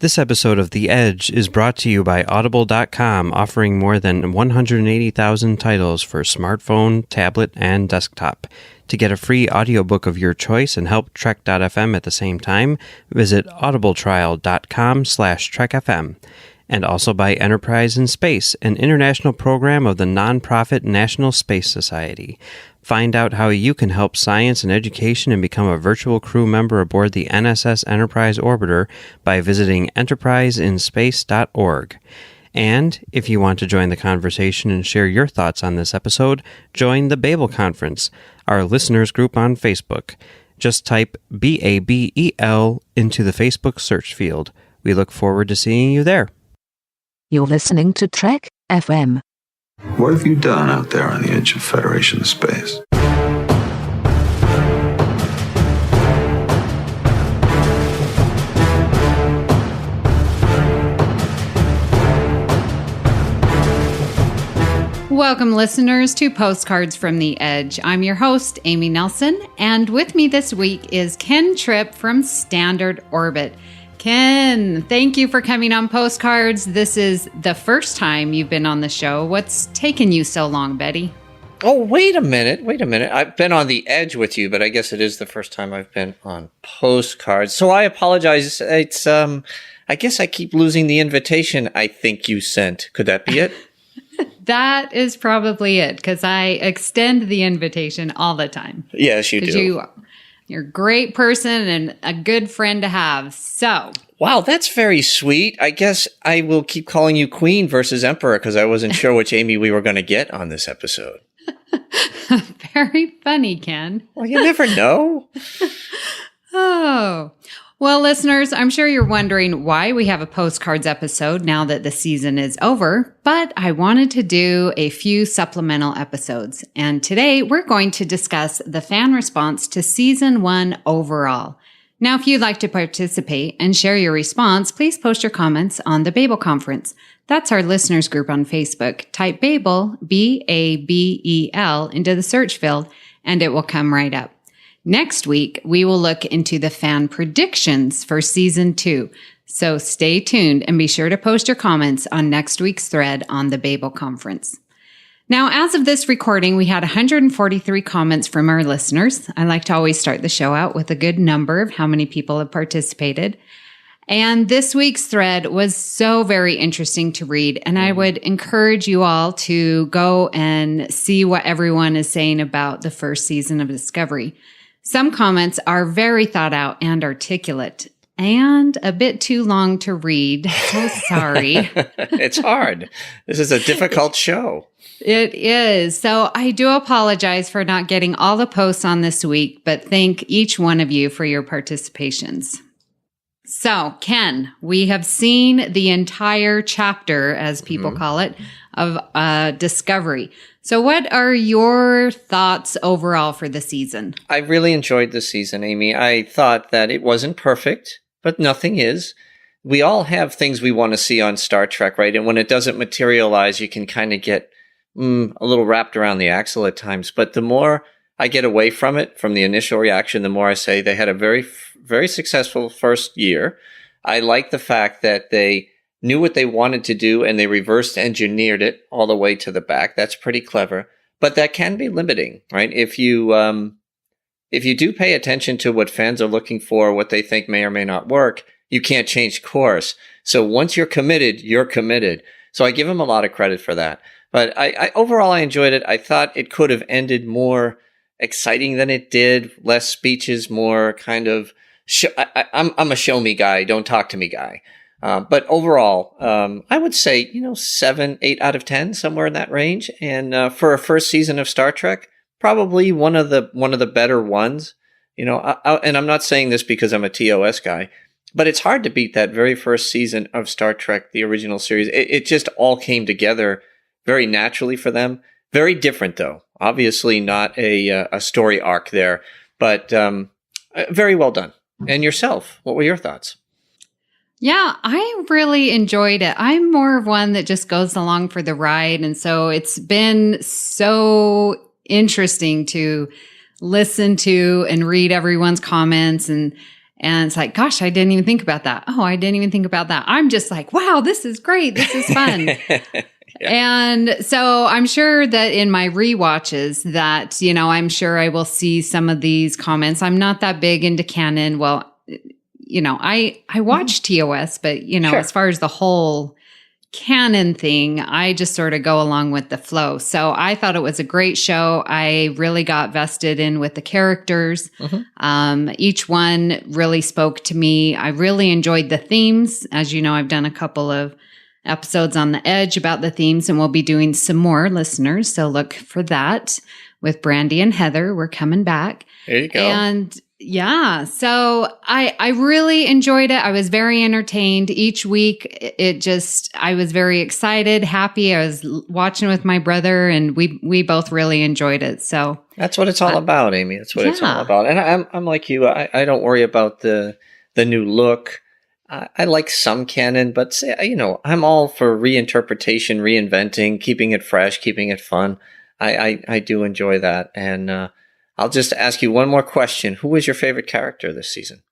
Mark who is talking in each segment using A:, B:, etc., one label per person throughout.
A: This episode of The Edge is brought to you by Audible.com, offering more than 180,000 titles for smartphone, tablet, and desktop. To get a free audiobook of your choice and help Trek.fm at the same time, visit audibletrial.com/trekfm. And also by Enterprise in Space, an international program of the nonprofit National Space Society. Find out how you can help science and education and become a virtual crew member aboard the NSS Enterprise Orbiter by visiting enterpriseinspace.org. And if you want to join the conversation and share your thoughts on this episode, join the Babel Conference, our listeners group on Facebook. Just type BABEL into the Facebook search field. We look forward to seeing you there.
B: You're listening to Trek FM.
C: What have you done out there on the edge of Federation space?
D: Welcome, listeners, to Postcards from the Edge. I'm your host, Amy Nelson, and with me this week is Ken Tripp from Standard Orbit. Ken, thank you for coming on Postcards. This is the first time you've been on the show. What's taken you so long, Betty?
E: Oh, wait a minute. I've been on the Edge with you, but I guess it is the first time I've been on Postcards. So I apologize. It's, I guess I keep losing the invitation I think you sent. Could that be it?
D: That is probably it, because I extend the invitation all the time.
E: Yes, you do.
D: You're a great person and a good friend to have. So,
E: wow, that's very sweet. I guess I will keep calling you Queen versus Emperor because I wasn't sure which Amy we were going to get on this episode.
D: Very funny, Ken.
E: Well, you never know.
D: Oh. Well, listeners, I'm sure you're wondering why we have a Postcards episode now that the season is over, but I wanted to do a few supplemental episodes. And today we're going to discuss the fan response to Season 1 overall. Now, if you'd like to participate and share your response, please post your comments on the Babel Conference. That's our listeners group on Facebook. Type Babel, B-A-B-E-L, into the search field, and it will come right up. Next week, we will look into the fan predictions for Season 2. So stay tuned and be sure to post your comments on next week's thread on the Babel Conference. Now, as of this recording, we had 143 comments from our listeners. I like to always start the show out with a good number of how many people have participated. And this week's thread was so very interesting to read, and I would encourage you all to go and see what everyone is saying about the first season of Discovery. Some comments are very thought out and articulate, and a bit too long to read. So sorry.
E: It's hard. This is a difficult show.
D: It is. So I do apologize for not getting all the posts on this week, but thank each one of you for your participations. So, Ken, we have seen the entire chapter, as people call it, of Discovery. So what are your thoughts overall for the season?
E: I really enjoyed the season, Amy. I thought that it wasn't perfect, but nothing is. We all have things we want to see on Star Trek, right? And when it doesn't materialize, you can kind of get a little wrapped around the axle at times. But the more I get away from it, from the initial reaction, the more I say they had a very, very successful first year. I like the fact that they knew what they wanted to do and they reverse engineered it all the way to the back. That's pretty clever, but that can be limiting, right? If you do pay attention to what fans are looking for, what they think may or may not work, you can't change course. So once you're committed, you're committed. So I give them a lot of credit for that. But I overall, I enjoyed it. I thought it could have ended more exciting than it did. Less speeches, more kind of, I'm a show me guy, don't talk to me guy. But overall, I would say, 7, 8 out of 10, somewhere in that range. And for a first season of Star Trek, probably one of the better ones. And I'm not saying this because I'm a TOS guy, but it's hard to beat that very first season of Star Trek, the original series. It just all came together very naturally for them. Very different, though. Obviously, not a story arc there, but very well done. And yourself, what were your thoughts?
D: Yeah, I really enjoyed it. I'm more of one that just goes along for the ride. And so it's been so interesting to listen to and read everyone's comments and And it's like, gosh, I didn't even think about that. Oh, I didn't even think about that. I'm just like, wow, this is great. This is fun. And so I'm sure that in my rewatches that, I'm sure I will see some of these comments. I'm not that big into canon. Well, I watch TOS, but,
E: Sure.
D: as far as the whole canon thing, I just sort of go along with the flow. So I thought it was a great show. I really got vested in with the characters. Each one really spoke to me. I really enjoyed the themes. As you know, I've done a couple of episodes on the edge about the themes, and we'll be doing some more, listeners. So look for that with Brandy and Heather. We're coming back.
E: There you go.
D: And yeah, so I really enjoyed it. I was very entertained each week. I was very excited, happy. I was watching with my brother, and we both really enjoyed it. So
E: that's what it's all about, Amy. That's what it's all about. And I'm like you. I don't worry about the new look. I like some canon, but I'm all for reinterpretation, reinventing, keeping it fresh, keeping it fun. I do enjoy that. And I'll just ask you one more question. Who was your favorite character this season?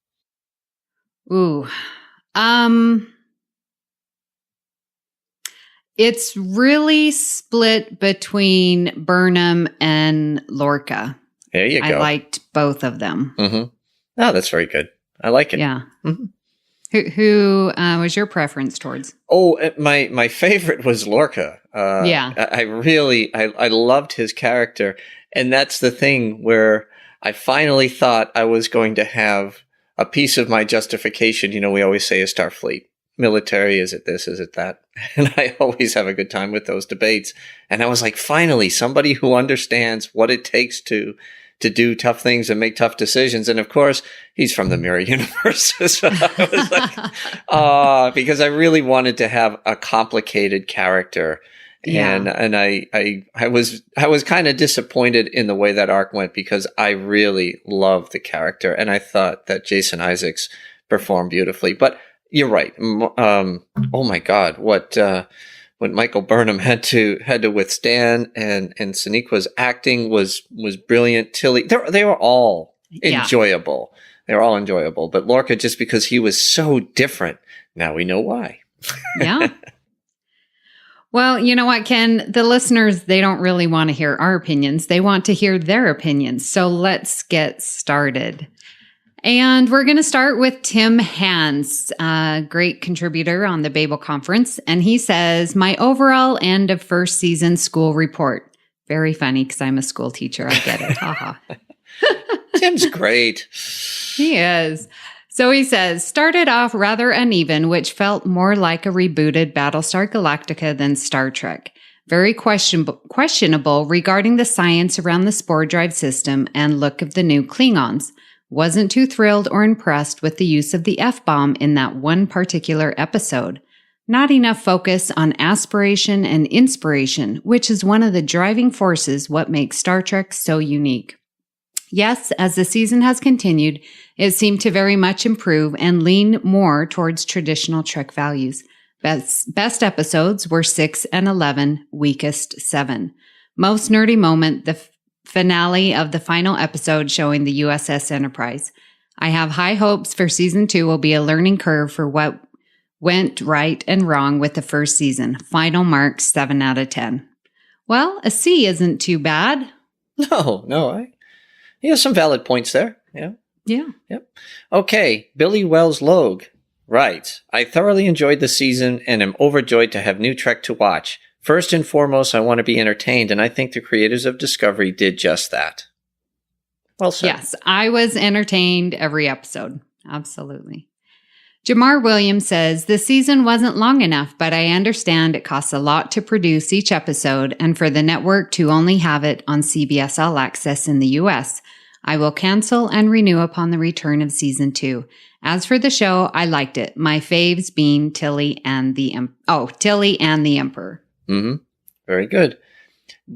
D: Ooh. It's really split between Burnham and Lorca.
E: There you go.
D: I liked both of them.
E: Mm-hmm. Oh, that's very good. I like it.
D: Yeah.
E: Mm-hmm.
D: Who was your preference towards?
E: Oh, my favorite was Lorca.
D: Yeah.
E: I loved his character. And that's the thing where I finally thought I was going to have a piece of my justification. We always say is Starfleet. Military, is it this, is it that? And I always have a good time with those debates. And I was like, finally, somebody who understands what it takes to do tough things and make tough decisions. And of course, he's from the Mirror Universe. So I was like, because I really wanted to have a complicated character.
D: Yeah.
E: And I was kind of disappointed in the way that arc went because I really loved the character. And I thought that Jason Isaacs performed beautifully. But you're right. Oh my God. What Michael Burnham had to withstand and Soneqa's acting was brilliant. Tilly, they were all enjoyable. They were all enjoyable. But Lorca, just because he was so different, now we know why.
D: Yeah. Well, you know what, Ken? The listeners, they don't really want to hear our opinions. They want to hear their opinions. So let's get started. And we're going to start with Tim Hans, a great contributor on the Babel Conference. And he says, my overall end of first season school report. Very funny because I'm a school teacher. I get it. Haha.
E: Tim's great.
D: He is. So he says, started off rather uneven, which felt more like a rebooted Battlestar Galactica than Star Trek. Very questionable regarding the science around the spore drive system and look of the new Klingons. Wasn't too thrilled or impressed with the use of the F-bomb in that one particular episode. Not enough focus on aspiration and inspiration, which is one of the driving forces what makes Star Trek so unique. Yes, as the season has continued, it seemed to very much improve and lean more towards traditional Trek values. Best episodes were 6 and 11, weakest 7. Most nerdy moment, the finale of the final episode showing the USS Enterprise. I have high hopes for season 2 will be a learning curve for what went right and wrong with the first season. Final mark 7 out of 10. Well, a C isn't too bad.
E: No, he has some valid points there. Yeah.
D: Yeah.
E: Yep. Okay. Billy Wells Logue writes, I thoroughly enjoyed the season and am overjoyed to have new Trek to watch. First and foremost, I want to be entertained, and I think the creators of Discovery did just that. Well said.
D: Yes, I was entertained every episode. Absolutely. Jamar Williams says, the season wasn't long enough, but I understand it costs a lot to produce each episode and for the network to only have it on CBS All Access in the U.S. I will cancel and renew upon the return of season 2. As for the show, I liked it. My faves being Tilly and the Emperor.
E: Mm-hmm. Very good.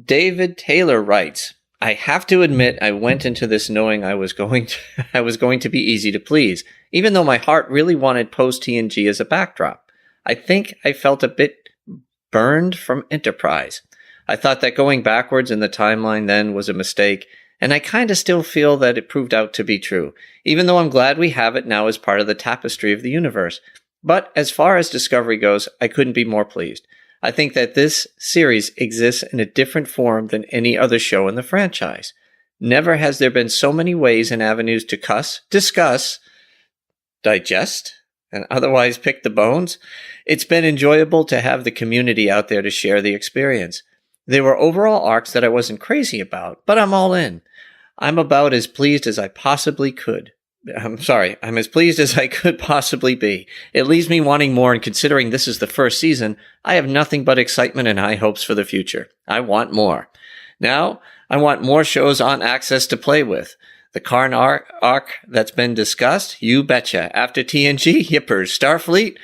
E: David Taylor writes, I have to admit I went into this knowing I was going to be easy to please, even though my heart really wanted post-TNG as a backdrop. I think I felt a bit burned from Enterprise. I thought that going backwards in the timeline then was a mistake, And I kind of still feel that it proved out to be true, even though I'm glad we have it now as part of the tapestry of the universe. But as far as Discovery goes, I couldn't be more pleased. I think that this series exists in a different form than any other show in the franchise. Never has there been so many ways and avenues to cuss, discuss, digest, and otherwise pick the bones. It's been enjoyable to have the community out there to share the experience. There were overall arcs that I wasn't crazy about, but I'm all in. I'm about as pleased as I possibly could. I'm as pleased as I could possibly be. It leaves me wanting more, and considering this is the first season, I have nothing but excitement and high hopes for the future. I want more. Now, I want more shows on Access to play with. The Karn arc that's been discussed? You betcha. After TNG, yippers. Starfleet?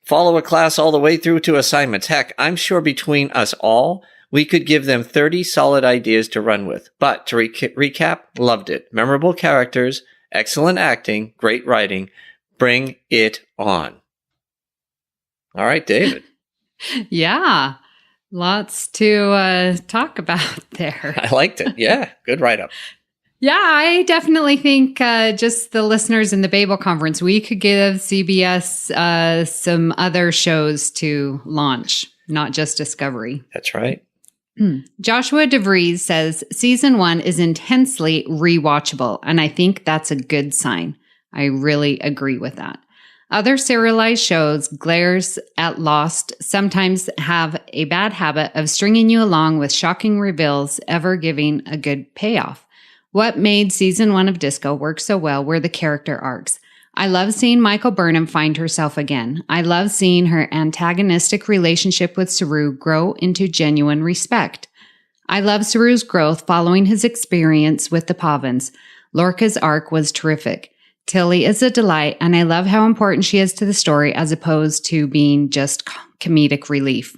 E: Follow a class all the way through to assignments. Heck, I'm sure between us all, we could give them 30 solid ideas to run with. But to recap, loved it. Memorable characters, excellent acting, great writing. Bring it on. All right, David.
D: Yeah, lots to talk about there.
E: I liked it. Yeah, good write-up.
D: Yeah, I definitely think just the listeners in the Babel conference, we could give CBS some other shows to launch, not just Discovery.
E: That's right.
D: Joshua DeVries says, Season 1 is intensely rewatchable, and I think that's a good sign. I really agree with that. Other serialized shows, glares at Lost, sometimes have a bad habit of stringing you along with shocking reveals, ever giving a good payoff. What made Season 1 of Disco work so well were the character arcs. I love seeing Michael Burnham find herself again. I love seeing her antagonistic relationship with Saru grow into genuine respect. I love Saru's growth following his experience with the Pavans. Lorca's arc was terrific. Tilly is a delight, and I love how important she is to the story as opposed to being just comedic relief.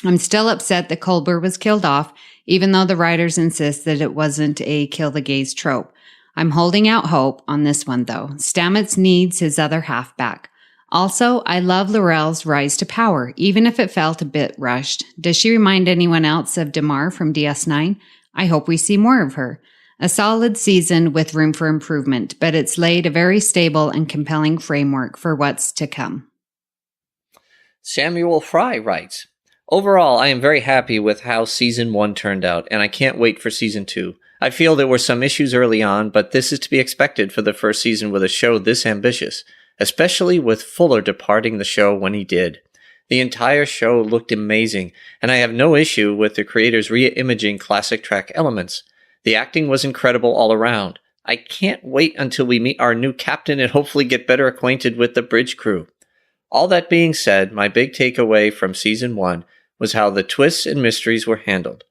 D: I'm still upset that Culber was killed off, even though the writers insist that it wasn't a kill the gays trope. I'm holding out hope on this one, though. Stamets needs his other half back. Also, I love Laurel's rise to power, even if it felt a bit rushed. Does she remind anyone else of Damar from DS9? I hope we see more of her. A solid season with room for improvement, but it's laid a very stable and compelling framework for what's to come.
E: Samuel Fry writes, overall, I am very happy with how Season 1 turned out, and I can't wait for Season 2. I feel there were some issues early on, but this is to be expected for the first season with a show this ambitious, especially with Fuller departing the show when he did. The entire show looked amazing, and I have no issue with the creators re-imaging classic Trek elements. The acting was incredible all around. I can't wait until we meet our new captain and hopefully get better acquainted with the bridge crew. All that being said, my big takeaway from Season 1 was how the twists and mysteries were handled.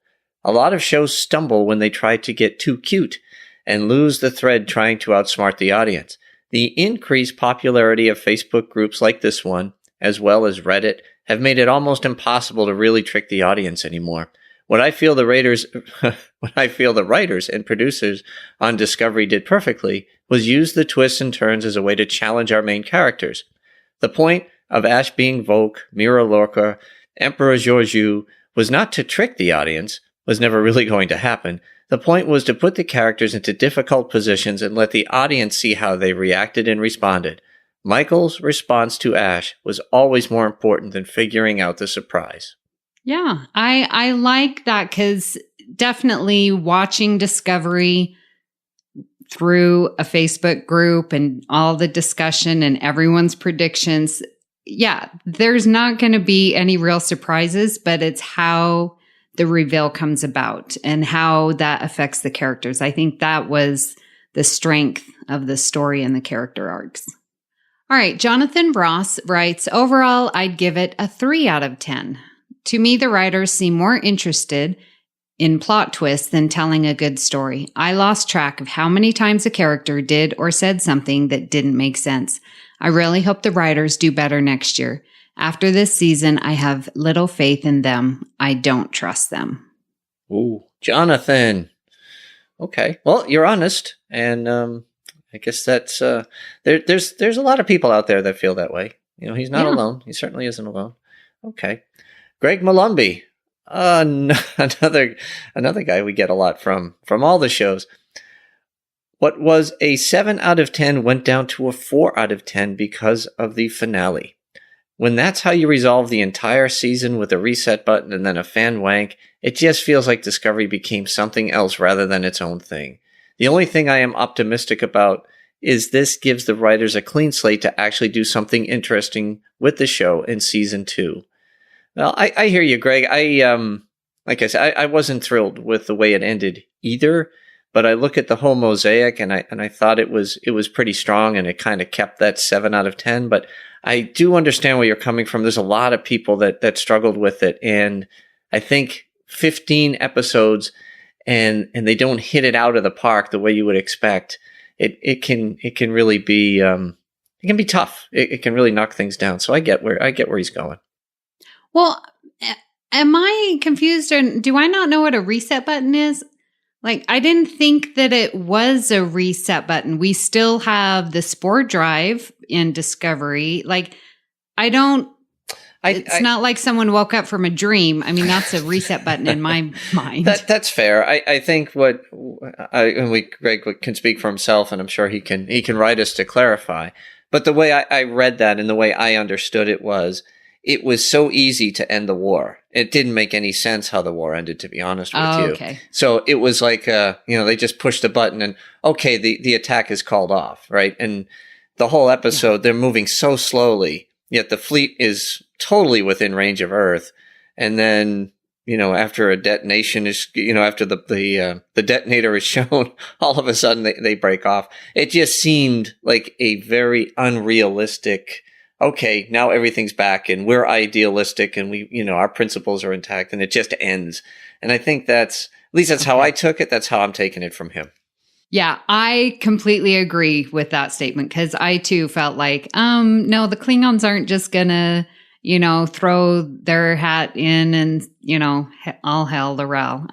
E: A lot of shows stumble when they try to get too cute and lose the thread trying to outsmart the audience. The increased popularity of Facebook groups like this one, as well as Reddit, have made it almost impossible to really trick the audience anymore. What I feel the writers and producers on Discovery did perfectly was use the twists and turns as a way to challenge our main characters. The point of Ash being Voq, Mira Lorca, Emperor Georgiou was not to trick the audience, was never really going to happen. The point was to put the characters into difficult positions and let the audience see how they reacted and responded. Michael's response to Ash was always more important than figuring out the surprise.
D: Yeah, I like that because definitely watching Discovery through a Facebook group and all the discussion and everyone's predictions, yeah, there's not going to be any real surprises, but it's how the reveal comes about and how that affects the characters. I think that was the strength of the story and the character arcs. All right, Jonathan Ross writes, overall, I'd give it a 3 out of 10. To me, the writers seem more interested in plot twists than telling a good story. I lost track of how many times a character did or said something that didn't make sense. I really hope the writers do better next year. After this season, I have little faith in them. I don't trust them.
E: Ooh, Jonathan. Okay. Well, you're honest. And I guess that's there's a lot of people out there that feel that way. You know, he's not alone. He certainly isn't alone. Okay. Greg Malumbi. Another guy we get a lot from all the shows. What was a 7 out of 10 went down to a 4 out of 10 because of the finale. When that's how you resolve the entire season with a reset button and then a fan wank, it just feels like Discovery became something else rather than its own thing. The only thing I am optimistic about is this gives the writers a clean slate to actually do something interesting with the show in season 2. Well, I hear you, Greg. Like I said, I wasn't thrilled with the way it ended either, but I look at the whole mosaic and I thought it was pretty strong and it kind of kept that 7 out of 10, but I do understand where you're coming from. There's a lot of people that struggled with it, and I think 15 episodes and they don't hit it out of the park the way you would expect. It can really be it can be tough. It can really knock things down. So I get where he's going.
D: Well, am I confused, or do I not know what a reset button is? Like, I didn't think that it was a reset button. We still have the spore drive in Discovery. Like, it's not like someone woke up from a dream. I mean, that's a reset button in my mind.
E: That's fair. I think Greg can speak for himself, and I'm sure he can write us to clarify. But the way I read that and the way I understood it was so easy to end the war. It didn't make any sense how the war ended, to be honest with you.
D: Okay.
E: So it was like, they just pushed a button and, okay, the attack is called off, right? And the whole episode, they're moving so slowly, yet the fleet is totally within range of Earth. And then, after a detonation is, after the detonator is shown, all of a sudden they break off. It just seemed like a very unrealistic, okay, now everything's back and we're idealistic and we, our principles are intact, and it just ends. And I think that's how I took it. That's how I'm taking it from him.
D: Yeah, I completely agree with that statement, because I too felt like, no, the Klingons aren't just gonna, throw their hat in and, all hell the rel.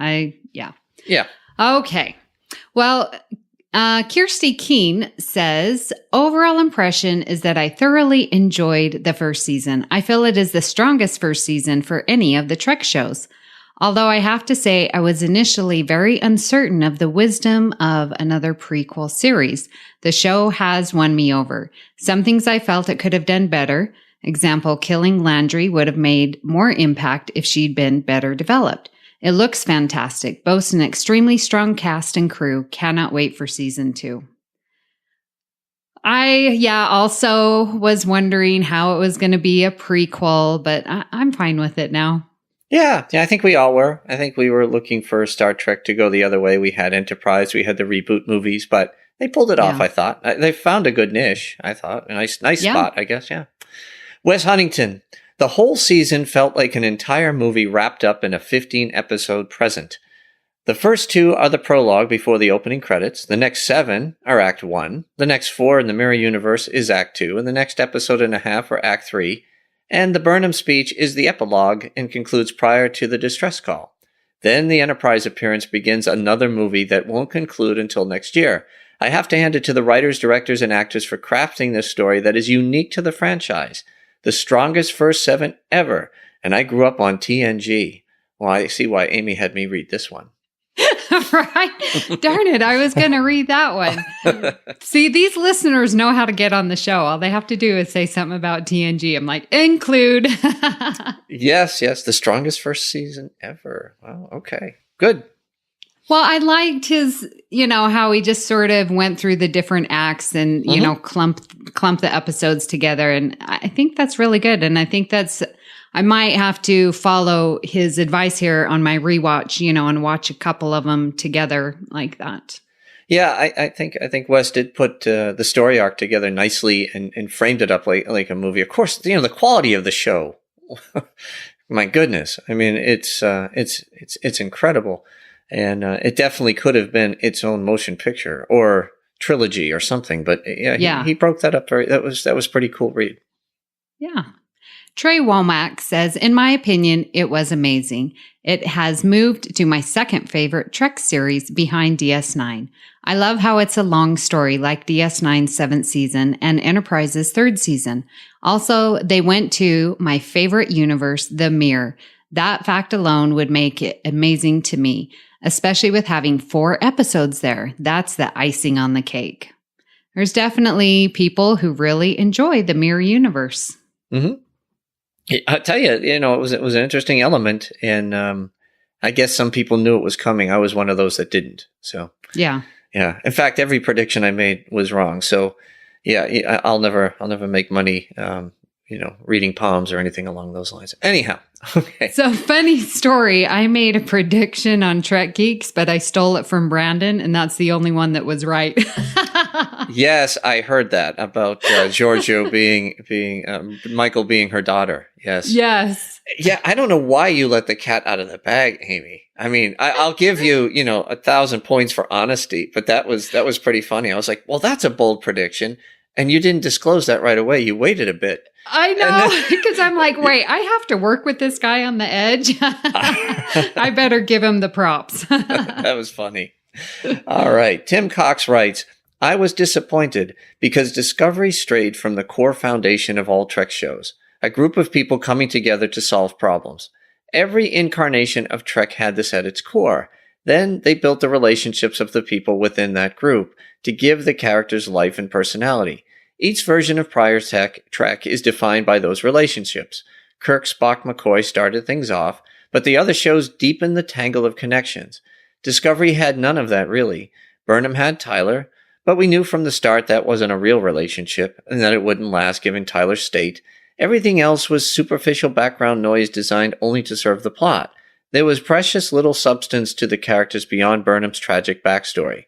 D: Yeah. Okay. Well, Kirsty Keene says, overall impression is that I thoroughly enjoyed the first season. I feel it is the strongest first season for any of the Trek shows. Although I have to say I was initially very uncertain of the wisdom of another prequel series, the show has won me over. Some things I felt it could have done better. Example, killing Landry would have made more impact if she'd been better developed. It looks fantastic. Boasts an extremely strong cast and crew. Cannot wait for season 2. I also was wondering how it was going to be a prequel, but I'm fine with it now.
E: Yeah, I think we all were. I think we were looking for Star Trek to go the other way. We had Enterprise, we had the reboot movies, but they pulled it off, I thought. They found a good niche, I thought. A nice spot, I guess, yeah. Wes Huntington. The whole season felt like an entire movie wrapped up in a 15-episode present. The first 2 are the prologue before the opening credits. The next 7 are Act 1. The next 4 in the Mirror Universe is Act 2. And the next episode and a half are Act 3. And the Burnham speech is the epilogue and concludes prior to the distress call. Then the Enterprise appearance begins another movie that won't conclude until next year. I have to hand it to the writers, directors, and actors for crafting this story that is unique to the franchise. The strongest first 7 ever. And I grew up on TNG. Well, I see why Amy had me read this one.
D: Right? Darn it. I was going to read that one. See, these listeners know how to get on the show. All they have to do is say something about TNG. I'm like, include.
E: Yes. The strongest first season ever. Wow. Okay. Good.
D: Well, I liked his, how he just sort of went through the different acts and, clump the episodes together. And I think that's really good. And I think I might have to follow his advice here on my rewatch, and watch a couple of them together like that.
E: Yeah, I think Wes did put the story arc together nicely and framed it up like a movie. Of course, the quality of the show. My goodness. I mean, it's incredible. And it definitely could have been its own motion picture or trilogy or something. But he broke that up that was pretty cool read.
D: Yeah. Trey Womack says, in my opinion, it was amazing. It has moved to my second favorite Trek series behind DS9. I love how it's a long story like DS9's 7th season and Enterprise's 3rd season. Also, they went to my favorite universe, the Mirror. That fact alone would make it amazing to me, especially with having 4 episodes there. That's the icing on the cake. There's definitely people who really enjoy the mirror universe.
E: Mm-hmm. I'll tell you, it was an interesting element, and I guess some people knew it was coming. I was one of those that didn't. So
D: yeah.
E: In fact, every prediction I made was wrong. So yeah, I'll never make money, reading palms or anything along those lines. Anyhow, okay.
D: So funny story. I made a prediction on Trek Geeks, but I stole it from Brandon, and that's the only one that was right.
E: Yes, I heard that about Giorgio being Michael being her daughter. Yes.
D: Yes.
E: Yeah, I don't know why you let the cat out of the bag, Amy. I mean, I'll give you, 1,000 points for honesty, but that was pretty funny. I was like, well, that's a bold prediction, and you didn't disclose that right away. You waited a bit.
D: I know, because I'm like, wait, I have to work with this guy on the edge. I better give him the props.
E: That was funny. All right. Tim Cox writes, I was disappointed because Discovery strayed from the core foundation of all Trek shows, a group of people coming together to solve problems. Every incarnation of Trek had this at its core. Then they built the relationships of the people within that group to give the characters life and personality. Each version of prior Trek is defined by those relationships. Kirk, Spock, McCoy started things off, but the other shows deepened the tangle of connections. Discovery had none of that, really. Burnham had Tyler, but we knew from the start that wasn't a real relationship and that it wouldn't last given Tyler's state. Everything else was superficial background noise designed only to serve the plot. There was precious little substance to the characters beyond Burnham's tragic backstory.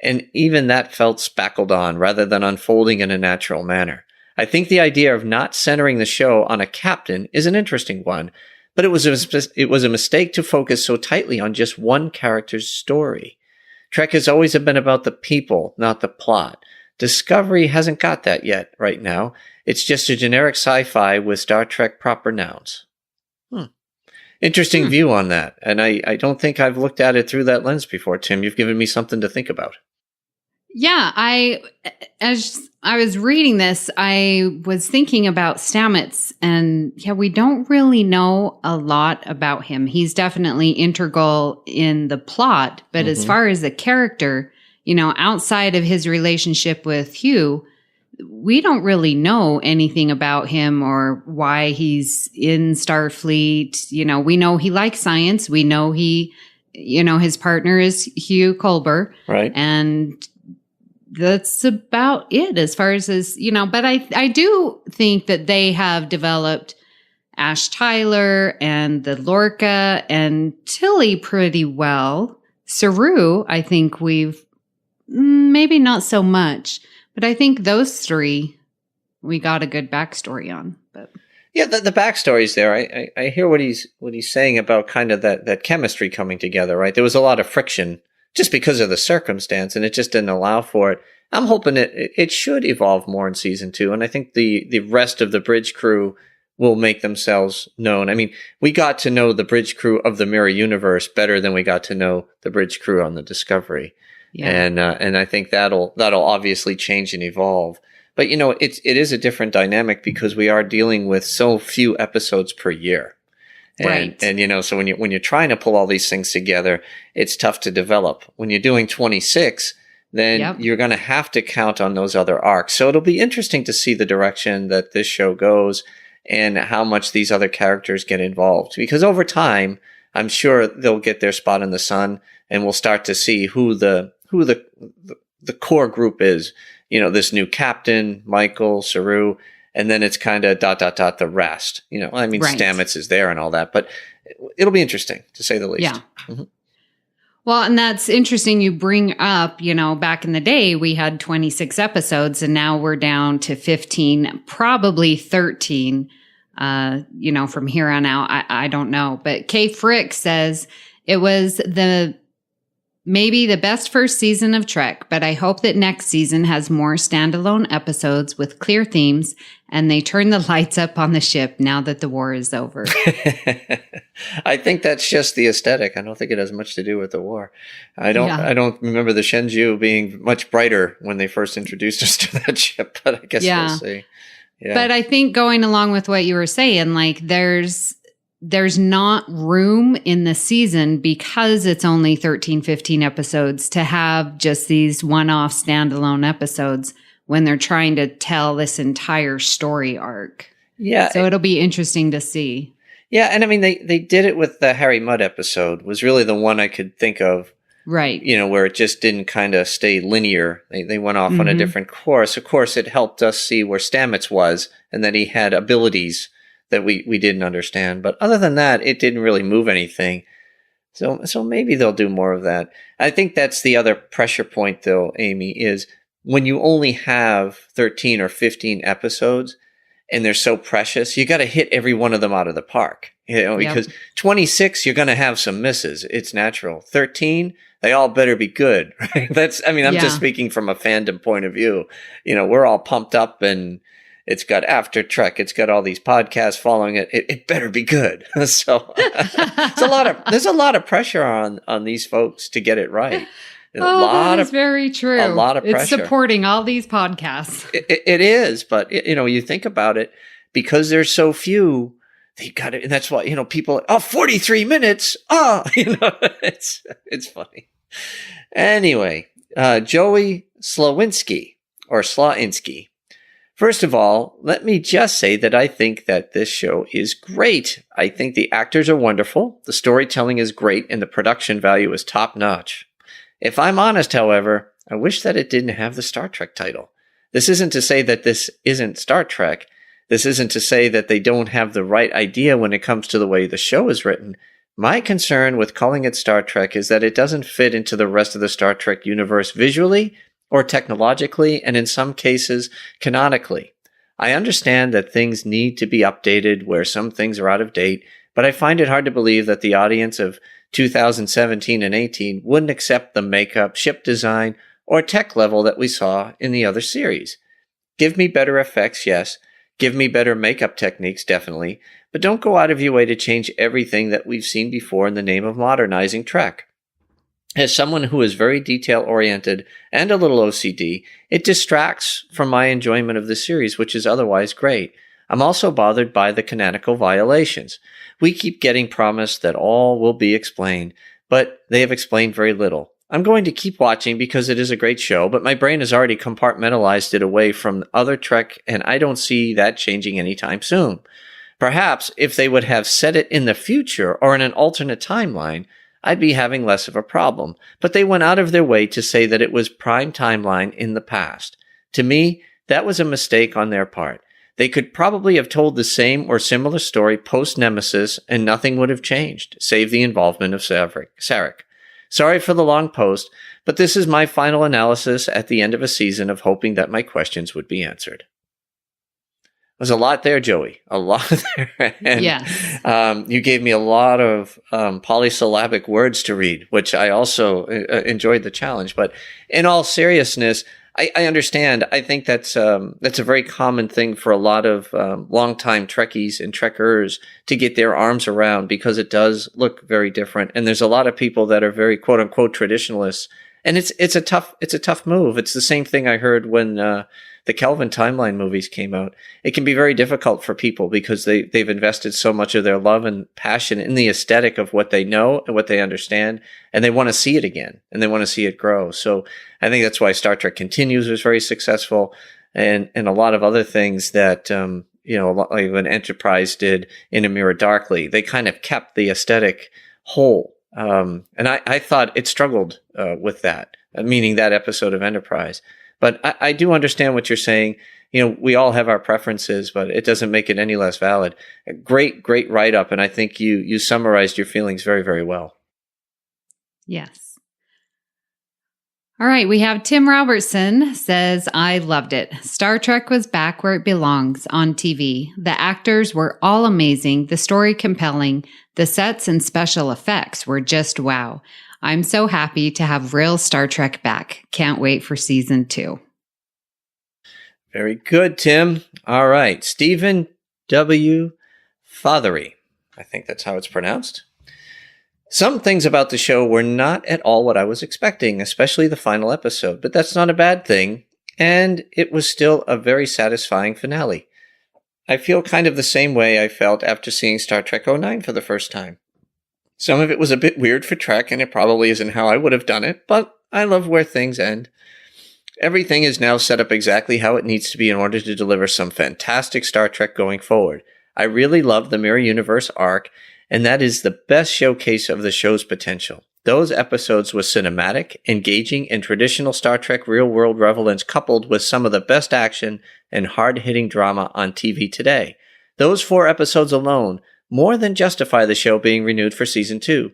E: And even that felt spackled on rather than unfolding in a natural manner. I think the idea of not centering the show on a captain is an interesting one, but it was a mistake to focus so tightly on just one character's story. Trek has always been about the people, not the plot. Discovery hasn't got that yet right now. It's just a generic sci-fi with Star Trek proper nouns. Interesting view on that. And I don't think I've looked at it through that lens before, Tim. You've given me something to think about.
D: Yeah, as I was reading this, I was thinking about Stamets, and we don't really know a lot about him. He's definitely integral in the plot, but as far as the character, outside of his relationship with Hugh, we don't really know anything about him or why he's in Starfleet. We know he likes science. We know his partner is Hugh Culber.
E: Right.
D: And that's about it as far as but I do think that they have developed Ash Tyler and the Lorca and Tilly pretty well. Saru, I think we've maybe not so much, but I think those 3 we got a good backstory on. But
E: yeah, the backstory's there. I hear what he's saying about kind of that chemistry coming together, right? There was a lot of friction just because of the circumstance, and it just didn't allow for it. I'm hoping it should evolve more in season 2, and I think the rest of the bridge crew will make themselves known. I mean, we got to know the bridge crew of the Mirror Universe better than we got to know the bridge crew on the Discovery. Yeah. And I think that'll obviously change and evolve. But it is a different dynamic because we are dealing with so few episodes per year.
D: Right.
E: And so when you're trying to pull all these things together, it's tough to develop. When you're doing 26, then you're going to have to count on those other arcs. So it'll be interesting to see the direction that this show goes and how much these other characters get involved. Because over time, I'm sure they'll get their spot in the sun, and we'll start to see who the core group is. This new captain, Michael, Saru, and then it's kind of ... the rest. Right. Stamets is there and all that, but it'll be interesting to say the least.
D: Yeah. Mm-hmm. Well, and that's interesting you bring up, back in the day, we had 26 episodes and now we're down to 15, probably 13, from here on out. I don't know. But Kay Frick says it was maybe the best first season of Trek, but I hope that next season has more standalone episodes with clear themes and they turn the lights up on the ship now that the war is over.
E: I think that's just the aesthetic. I don't think it has much to do with the war. I don't remember the Shenzhou being much brighter when they first introduced us to that ship, but I guess we'll see. Yeah.
D: But I think going along with what you were saying, there's there's not room in the season because it's only 13, 15 episodes to have just these one-off standalone episodes when they're trying to tell this entire story arc.
E: Yeah.
D: So it'll be interesting to see.
E: Yeah. And I mean, they did it with the Harry Mudd episode was really the one I could think of.
D: Right.
E: You know, where it just didn't kind of stay linear. They went off on a different course. Of course, it helped us see where Stamets was and that he had abilities that we didn't understand. But other than that, it didn't really move anything. So maybe they'll do more of that. I think that's the other pressure point, though, Amy, is when you only have 13 or 15 episodes and they're so precious, you got to hit every one of them out of the park. You know, because 26, you're going to have some misses. It's natural. 13, they all better be good, right? I'm just speaking from a fandom point of view. You know, we're all pumped up and it's got After Trek. It's got all these podcasts following it. It better be good. So there's a lot of pressure on these folks to get it right.
D: That is very true.
E: A lot of pressure.
D: It's supporting all these podcasts.
E: It is, but you think about it, because there's so few, they got it. And that's why, people, 43 minutes. It's funny. Anyway, Joey Slawinski or Slawinski. First of all, let me just say that I think that this show is great. I think the actors are wonderful. The storytelling is great and the production value is top notch. If I'm honest, however, I wish that it didn't have the Star Trek title. This isn't to say that this isn't Star Trek. This isn't to say that they don't have the right idea when it comes to the way the show is written. My concern with calling it Star Trek is that it doesn't fit into the rest of the Star Trek universe visually or technologically, and in some cases, canonically. I understand that things need to be updated where some things are out of date, but I find it hard to believe that the audience of 2017 and 18 wouldn't accept the makeup, ship design, or tech level that we saw in the other series. Give me better effects, yes. Give me better makeup techniques, definitely. But don't go out of your way to change everything that we've seen before in the name of modernizing Trek. As someone who is very detail-oriented and a little OCD, it distracts from my enjoyment of the series, which is otherwise great. I'm also bothered by the canonical violations. We keep getting promised that all will be explained, but they have explained very little. I'm going to keep watching because it is a great show, but my brain has already compartmentalized it away from other Trek, and I don't see that changing anytime soon. Perhaps if they would have said it in the future or in an alternate timeline, I'd be having less of a problem. But they went out of their way to say that it was prime timeline in the past. To me, that was a mistake on their part. They could probably have told the same or similar story post-Nemesis and nothing would have changed, save the involvement of Sarek. Sorry for the long post, but this is my final analysis at the end of a season of hoping that my questions would be answered. There's a lot there, Joey. A lot there. And,
D: yes.
E: You gave me a lot of polysyllabic words to read, which I also enjoyed the challenge. But in all seriousness, I understand. I think that's a very common thing for a lot of longtime Trekkies and Trekkers to get their arms around because it does look very different. And there's a lot of people that are very quote unquote traditionalists, and it's a tough move. It's the same thing I heard when the Kelvin timeline movies came out. It can be very difficult for people because they've invested so much of their love and passion in the aesthetic of what they know and what they understand, and they want to see it again, and they want to see it grow. So I think that's why Star Trek Continues was very successful, and a lot of other things that, like when Enterprise did In a Mirror Darkly, they kind of kept the aesthetic whole. And I thought it struggled with that, meaning that episode of Enterprise. But I do understand what you're saying. We all have our preferences, but it doesn't make it any less valid. A great write-up, and I think you summarized your feelings very, very well.
D: Yes. All right, we have Tim Robertson says, I loved it. Star Trek was back where it belongs on TV. The actors were all amazing, the story compelling, the sets and special effects were just wow. I'm so happy to have real Star Trek back. Can't wait for season 2.
E: Very good, Tim. All right. Stephen W. Fothery. I think that's how it's pronounced. Some things about the show were not at all what I was expecting, especially the final episode, but that's not a bad thing, and it was still a very satisfying finale. I feel kind of the same way I felt after seeing Star Trek '09 for the first time. Some of it was a bit weird for Trek, and it probably isn't how I would have done it, but I love where things end. Everything is now set up exactly how it needs to be in order to deliver some fantastic Star Trek going forward. I really love the Mirror Universe arc, and that is the best showcase of the show's potential. Those episodes were cinematic, engaging, and traditional Star Trek real-world relevance coupled with some of the best action and hard-hitting drama on TV today. Those 4 episodes alone more than justify the show being renewed for Season 2.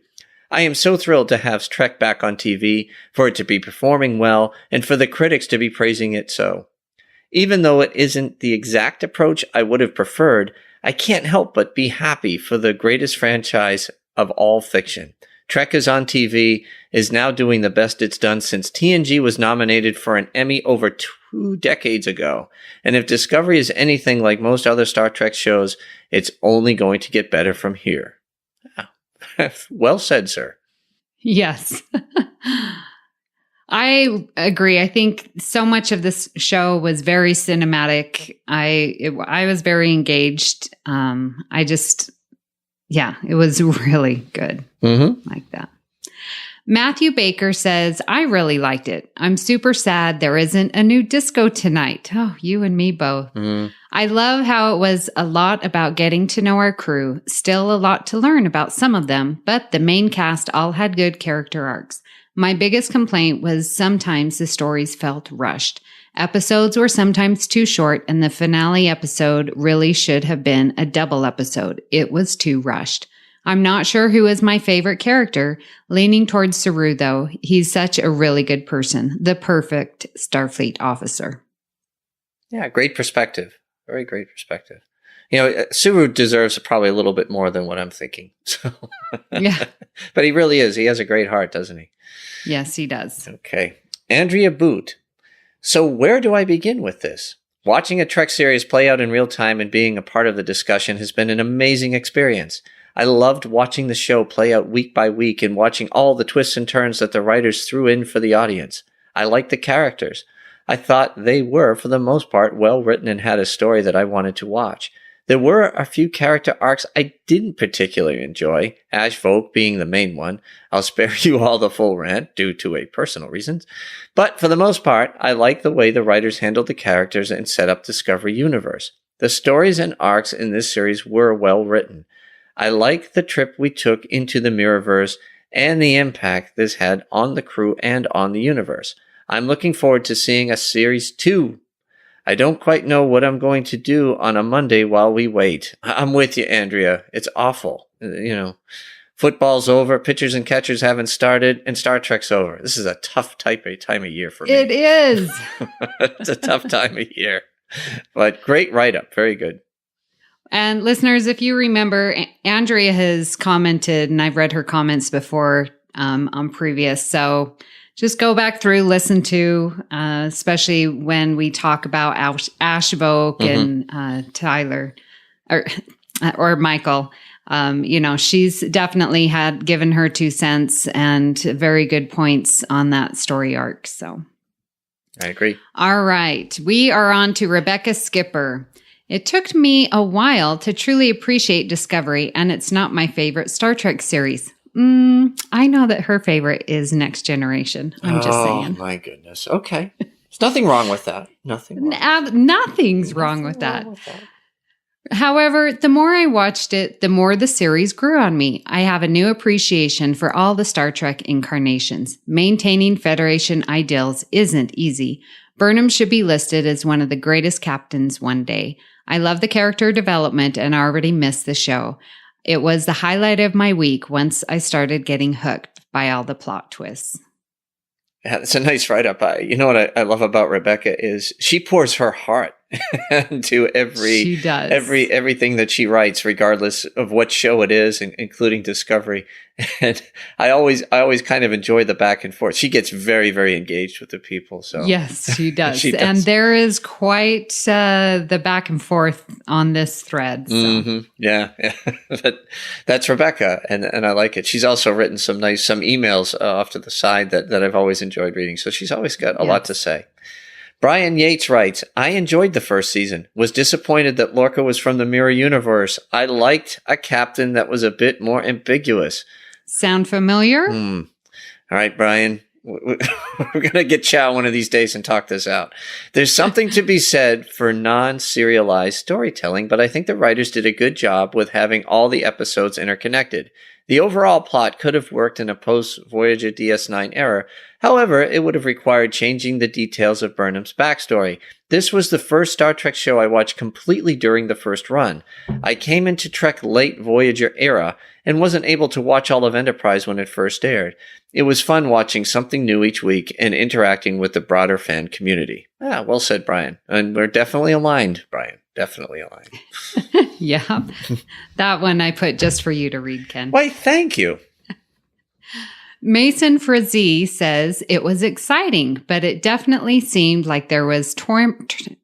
E: I am so thrilled to have Trek back on TV, for it to be performing well, and for the critics to be praising it so. Even though it isn't the exact approach I would have preferred, I can't help but be happy for the greatest franchise of all fiction. Trek is on TV, is now doing the best it's done since TNG was nominated for an Emmy over 2 decades ago. And if Discovery is anything like most other Star Trek shows, it's only going to get better from here. Well said, sir.
D: Yes. I agree. I think so much of this show was very cinematic. I was very engaged. It was really good. Like that. Matthew Baker says, I really liked it. I'm super sad there isn't a new disco tonight. Oh, you and me both. I love how it was a lot about getting to know our crew. Still a lot to learn about some of them, but the main cast all had good character arcs. My biggest complaint was sometimes the stories felt rushed. Episodes were sometimes too short, and the finale episode really should have been a double episode. It was too rushed. I'm not sure who is my favorite character, leaning towards Saru though. He's such a really good person, the perfect Starfleet officer. Yeah,
E: great perspective. Very great perspective. You know, Saru deserves probably a little bit more than what I'm thinking. So.
D: Yeah.
E: But he really is. He has a great heart, doesn't he?
D: Yes, he does.
E: Okay. Andrea Boot. So where do I begin with this? Watching a Trek series play out in real time and being a part of the discussion has been an amazing experience. I loved watching the show play out week by week and watching all the twists and turns that the writers threw in for the audience. I liked the characters. I thought they were, for the most part, well written and had a story that I wanted to watch. There were a few character arcs I didn't particularly enjoy, Ash Vogue being the main one. I'll spare you all the full rant due to personal reasons. But for the most part, I liked the way the writers handled the characters and set up Discovery Universe. The stories and arcs in this series were well written. I like the trip we took into the Mirrorverse and the impact this had on the crew and on the universe. I'm looking forward to seeing a Series 2. I don't quite know what I'm going to do on a Monday while we wait. I'm with you, Andrea. It's awful. You know, football's over, pitchers and catchers haven't started, and Star Trek's over. This is a tough time of year for me.
D: It is.
E: It's a tough time of year. But great write-up. Very good.
D: And listeners, if you remember, Andrea has commented, and I've read her comments before on previous. So just go back through, listen to, especially when we talk about Ash Vogue and Tyler or Michael. She's definitely had given her 2 cents and very good points on that story arc. So
E: I agree.
D: All right. We are on to Rebecca Skipper. It took me a while to truly appreciate Discovery, and it's not my favorite Star Trek series. I know that her favorite is Next Generation. I'm just saying.
E: Oh, my goodness. Okay. There's nothing wrong with that.
D: Nothing's wrong with that. However, the more I watched it, the more the series grew on me. I have a new appreciation for all the Star Trek incarnations. Maintaining Federation ideals isn't easy. Burnham should be listed as one of the greatest captains one day. I love the character development and already miss the show. It was the highlight of my week once I started getting hooked by all the plot twists.
E: Yeah, it's a nice write-up. You know what I love about Rebecca is she pours her heart into everything that she writes, regardless of what show it is, including Discovery. And I always kind of enjoy the back and forth. She gets very, very engaged with the people. So
D: yes, she does. She does. And there is quite the back and forth on this thread. So.
E: Mm-hmm. Yeah. But that's Rebecca, and I like it. She's also written some emails off to the side that I've always enjoyed reading. So she's always got a lot to say. Brian Yates writes, I enjoyed the first season, was disappointed that Lorca was from the Mirror Universe. I liked a captain that was a bit more ambiguous.
D: Sound familiar?
E: All right, Brian. We're going to get Chow one of these days and talk this out. There's something to be said for non-serialized storytelling, but I think the writers did a good job with having all the episodes interconnected. The overall plot could have worked in a post-Voyager DS9 era. However, it would have required changing the details of Burnham's backstory. This was the first Star Trek show I watched completely during the first run. I came into Trek late Voyager era and wasn't able to watch all of Enterprise when it first aired. It was fun watching something new each week and interacting with the broader fan community. Ah, well said, Brian. And we're definitely aligned, Brian. Definitely aligned.
D: Yeah. That one I put just for you to read, Ken.
E: Why, thank you.
D: Mason Frazee says, it was exciting, but it definitely seemed like there was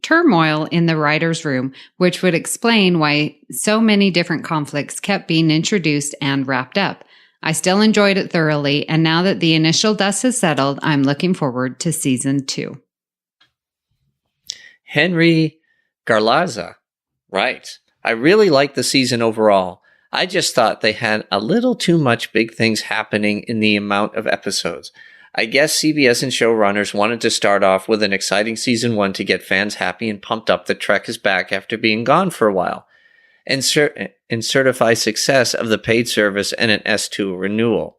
D: turmoil in the writer's room, which would explain why so many different conflicts kept being introduced and wrapped up. I still enjoyed it thoroughly, and now that the initial dust has settled, I'm looking forward to season 2.
E: Henry Garlaza. Right. I really liked the season overall. I just thought they had a little too much big things happening in the amount of episodes. I guess CBS and showrunners wanted to start off with an exciting season 1 to get fans happy and pumped up that Trek is back after being gone for a while, and certify success of the paid service and an S2 renewal.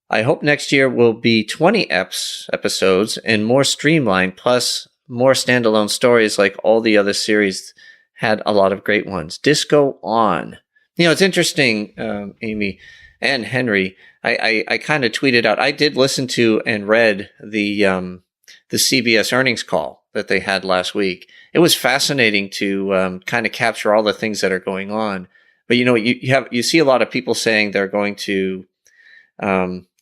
E: I hope next year will be 20 episodes and more streamlined, plus more standalone stories like all the other series had a lot of great ones. Disco on. You know, it's interesting, Amy and Henry, I kind of tweeted out, I did listen to and read the CBS earnings call that they had last week. It was fascinating to kind of capture all the things that are going on. But, you know, you see a lot of people saying they're going to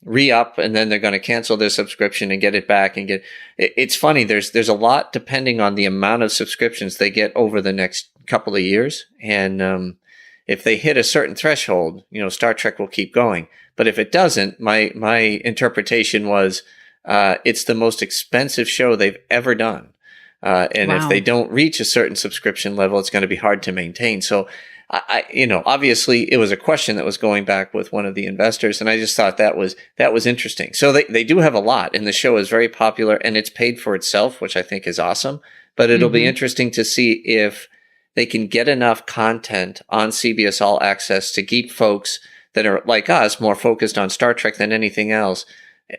E: re-up and then they're going to cancel their subscription and get it back and it's funny. There's a lot depending on the amount of subscriptions they get over the next couple of years. And, if they hit a certain threshold, you know, Star Trek will keep going. But if it doesn't, my interpretation was, it's the most expensive show they've ever done. And
D: Wow.
E: If they don't reach a certain subscription level, it's going to be hard to maintain. So you know, obviously it was a question that was going back with one of the investors. And I just thought that was interesting. So they do have a lot, and the show is very popular and it's paid for itself, which I think is awesome. But it'll be interesting to see if they can get enough content on CBS All Access to keep folks that are like us more focused on Star Trek than anything else,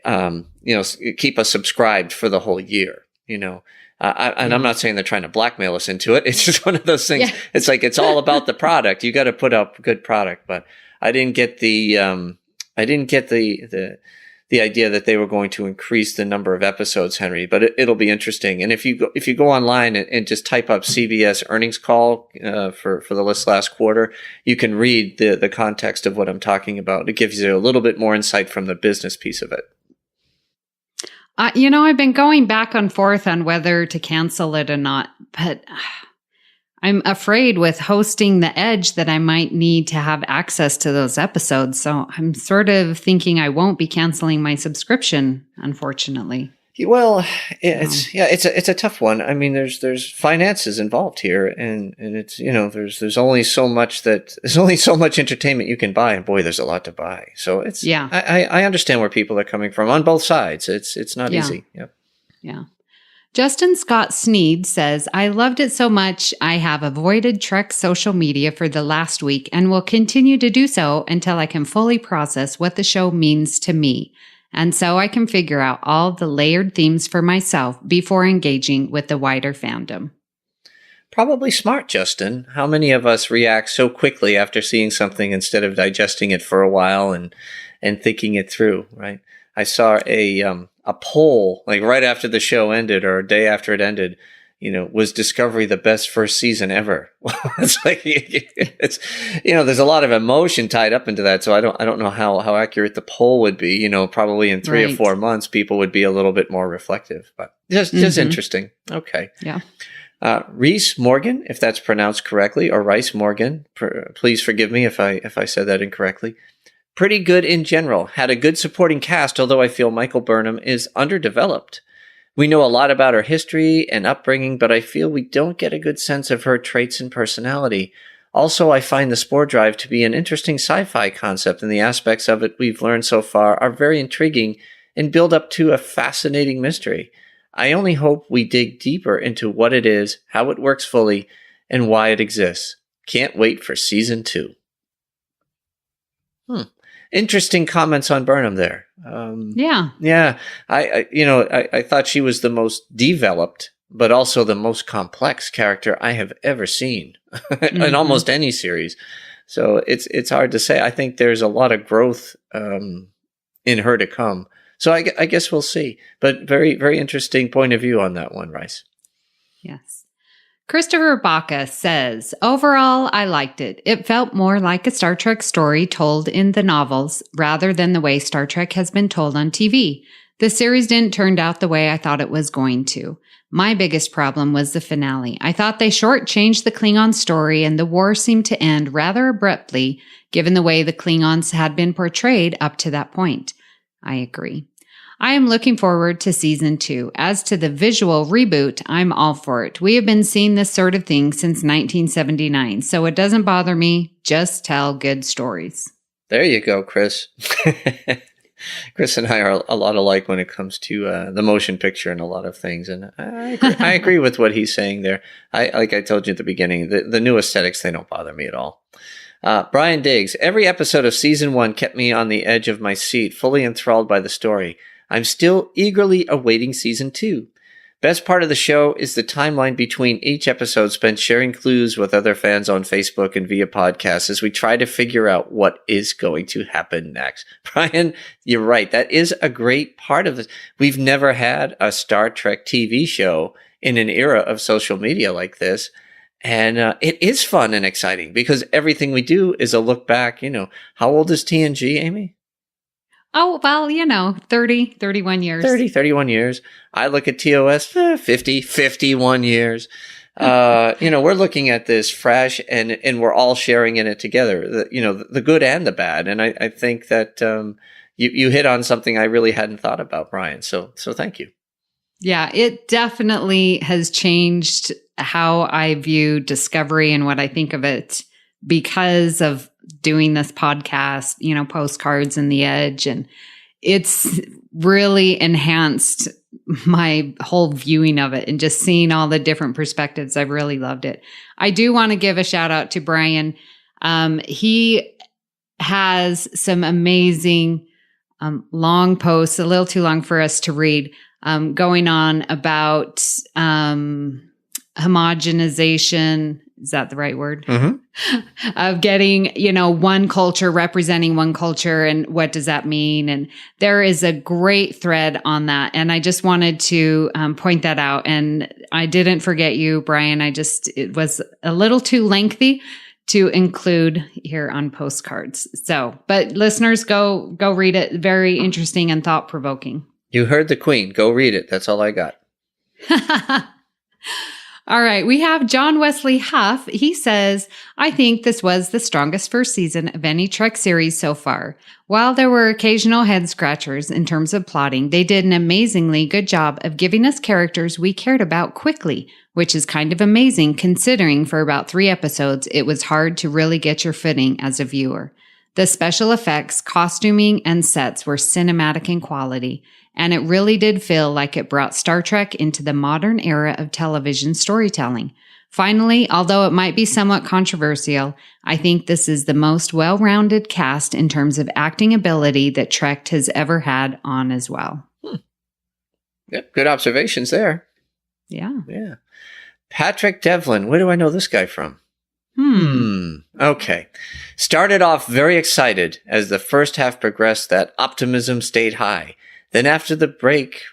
E: you know, keep us subscribed for the whole year, you know. And I'm not saying they're trying to blackmail us into it. It's just one of those things. Yeah. It's like, it's all about the product. You got to put up good product, but I didn't get the idea that they were going to increase the number of episodes, Henry, but it'll be interesting. And if you go online and just type up CBS earnings call for the list last quarter, you can read the context of what I'm talking about. It gives you a little bit more insight from the business piece of it.
D: You know, I've been going back and forth on whether to cancel it or not, but I'm afraid with hosting the Edge that I might need to have access to those episodes. So I'm sort of thinking I won't be canceling my subscription, unfortunately.
E: Well, it's a tough one. I mean, there's finances involved here, and it's, you know, there's only so much entertainment you can buy, and boy, there's a lot to buy. So it's, yeah, I understand where people are coming from on both sides. It's not easy. Yep.
D: Yeah. Justin Scott Sneed says, I loved it so much I have avoided Trek social media for the last week and will continue to do so until I can fully process what the show means to me. And so I can figure out all the layered themes for myself before engaging with the wider fandom.
E: Probably smart, Justin. How many of us react so quickly after seeing something instead of digesting it for a while and thinking it through, right? I saw a poll like right after the show ended or a day after it ended, you know, was Discovery the best first season ever? It's like, it's, you know, there's a lot of emotion tied up into that. So I don't know how accurate the poll would be. You know, probably in 3 or 4 months, people would be a little bit more reflective, but just interesting. Okay.
D: Yeah.
E: Reese Morgan, if that's pronounced correctly, or Rice Morgan, please forgive me if I said that incorrectly. Pretty good in general. Had a good supporting cast, although I feel Michael Burnham is underdeveloped. We know a lot about her history and upbringing, but I feel we don't get a good sense of her traits and personality. Also, I find the Spore Drive to be an interesting sci-fi concept, and the aspects of it we've learned so far are very intriguing and build up to a fascinating mystery. I only hope we dig deeper into what it is, how it works fully, and why it exists. Can't wait for season 2. Interesting comments on Burnham there. Yeah. I thought she was the most developed, but also the most complex character I have ever seen in almost any series. So it's hard to say. I think there's a lot of growth in her to come. So I guess we'll see. But very, very interesting point of view on that one, Rice.
D: Yes. Christopher Baca says, overall, I liked it. It felt more like a Star Trek story told in the novels rather than the way Star Trek has been told on TV. The series didn't turn out the way I thought it was going to. My biggest problem was the finale. I thought they shortchanged the Klingon story and the war seemed to end rather abruptly given the way the Klingons had been portrayed up to that point. I agree. I am looking forward to season 2. As to the visual reboot, I'm all for it. We have been seeing this sort of thing since 1979, so it doesn't bother me. Just tell good stories.
E: There you go, Chris. Chris and I are a lot alike when it comes to the motion picture and a lot of things, and I agree with what he's saying there. Like I told you at the beginning, the new aesthetics, they don't bother me at all. Brian Diggs, every episode of season 1 kept me on the edge of my seat, fully enthralled by the story. I'm still eagerly awaiting season 2. Best part of the show is the timeline between each episode spent sharing clues with other fans on Facebook and via podcasts as we try to figure out what is going to happen next. Brian, you're right. That is a great part of it. We've never had a Star Trek TV show in an era of social media like this. And it is fun and exciting because everything we do is a look back. How old is TNG, Amy?
D: Oh, well, 30, 31 years.
E: 30, 31 years. I look at TOS, 50, 51 years. We're looking at this fresh and we're all sharing in it together, the good and the bad. And I think that you hit on something I really hadn't thought about, Brian. So thank you.
D: Yeah, it definitely has changed how I view Discovery and what I think of it because of doing this podcast, Postcards and The Edge. And it's really enhanced my whole viewing of it and just seeing all the different perspectives. I've really loved it. I do want to give a shout out to Brian. He has some amazing long posts, a little too long for us to read, going on about homogenization. Is that the right word?
E: Mm-hmm.
D: Of getting, one culture representing one culture and what does that mean? And there is a great thread on that. And I just wanted to point that out. And I didn't forget you, Brian. It was a little too lengthy to include here on Postcards. So, but listeners, go read it. Very interesting and thought provoking.
E: You heard the Queen. Go read it. That's all I got.
D: All right. We have John Wesley Huff. He says, I think this was the strongest first season of any Trek series so far. While there were occasional head scratchers in terms of plotting, they did an amazingly good job of giving us characters we cared about quickly, which is kind of amazing considering for about 3 episodes, it was hard to really get your footing as a viewer. The special effects, costuming, and sets were cinematic in quality, and it really did feel like it brought Star Trek into the modern era of television storytelling. Finally, although it might be somewhat controversial, I think this is the most well-rounded cast in terms of acting ability that Trek has ever had on as well.
E: Yep, good observations there.
D: Yeah.
E: Patrick Devlin, where do I know this guy from? Okay. Started off very excited as the first half progressed that optimism stayed high. Then after the break,